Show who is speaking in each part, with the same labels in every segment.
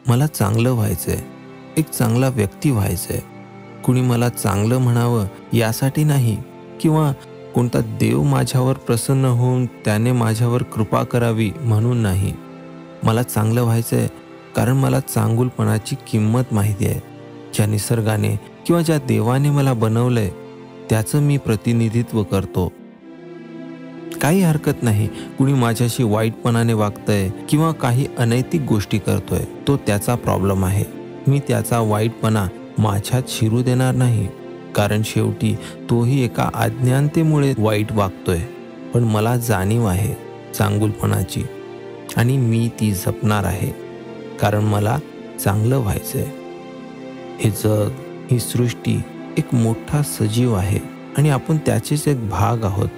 Speaker 1: मला चांगलं व्हायचंय, एक चांगला व्यक्ती व्हायचंय. कुणी मला चांगलं म्हणावं यासाठी नाही, किंवा कोणता देव माझ्यावर प्रसन्न होऊन त्याने माझ्यावर कृपा करावी म्हणून नाही. मला चांगलं व्हायचंय कारण मला चांगुलपणाची किंमत माहिती आहे. ज्या निसर्गाने किंवा ज्या देवाने मला बनवलंय त्याचं मी प्रतिनिधित्व करतो. काही हरकत नाही कुणी माझ्याशी वाईटपणाने वागतंय किंवा काही अनैतिक गोष्टी करतोय, तो त्याचा प्रॉब्लेम आहे. मी त्याचा वाईटपणा माझ्यात शिरू देणार नाही, कारण शेवटी तोही एका अज्ञानतेमुळे वाईट वागतोय. पण मला जाणीव आहे चांगुलपणाची, आणि मी ती जपणार आहे, कारण मला चांगलं व्हायचंय. हे जग, ही सृष्टी एक मोठा सजीव आहे आणि आपण त्याचेच एक भाग आहोत.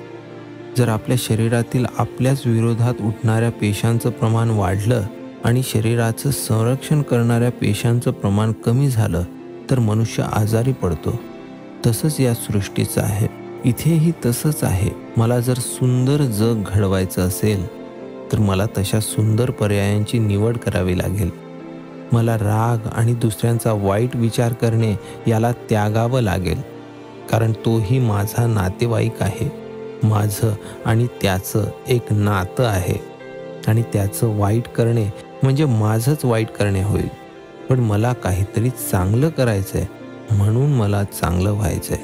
Speaker 1: जर आपल्या शरीरातील आपल्याच विरोधात उठणाऱ्या पेशांचं प्रमाण वाढलं आणि शरीराचं संरक्षण करणाऱ्या पेशांचं प्रमाण कमी झालं तर मनुष्य आजारी पडतो. तसंच या सृष्टीचं आहे, इथेही तसंच आहे. मला जर सुंदर जग घडवायचं असेल तर मला तशा सुंदर पर्यायांची निवड करावी लागेल. मला राग आणि दुसऱ्यांचा वाईट विचार करणे याला त्यागावं लागेल, कारण तोही माझा नातेवाईक आहे. माझं आणि त्याचं एक नातं आहे, आणि त्याचं वाईट करणे म्हणजे माझंच वाईट करणे होईल. पण मला काहीतरी चांगलं करायचंय, म्हणून मला चांगलं व्हायचंय.